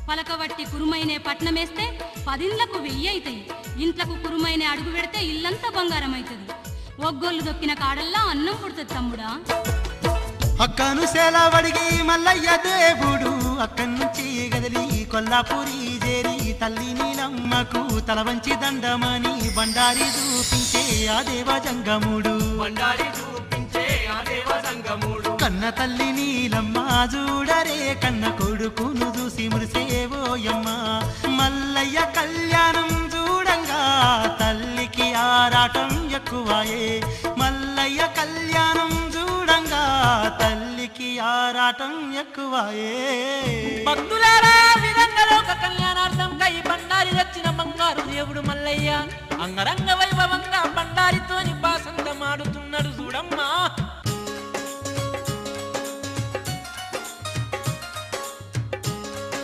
పలకవట్టి కురుమైనే పట్నమేస్తే 10 ఇండ్లకు 1000 అవుతాయి. ఇంట్లకు కురుమైనే అడుగు పెడితే ఇల్లంతా బంగారం అవుతుంది. ఒగ్గోళ్ళు దొక్కిన కాడల్లా అన్నం పుడుతుంది తమ్ముడా. అక్కను సెలవడిగి మల్లయ్య దేవుడు అక్కడి నుంచి గదిలి కొల్లాపూరి చేరి తల్లి నీలమ్మకు తల వంచి దండమని బండారి చూపించే ఆ దేవజంగముడు. కన్న తల్లి నీలమ్మ చూడరే కన్న కొడుకును చూసి మురిసేవోయమ్మ. మల్లయ్య కళ్యాణం చూడంగా తల్లికి ఆరాటం ఎక్కువాయే. మల్లయ్య కళ్యాణం చూడంగా తల్లికి ఆరాటం ఎక్కువాయే. భక్తులారా విధంగా లోక కళ్యాణార్థం కై బండారి తెచ్చిన బంగారు దేవుడు మల్లయ్య అంగరంగ వైభవంగా బండారితోని బాసంతమాడుతున్నాడు చూడమ్మా.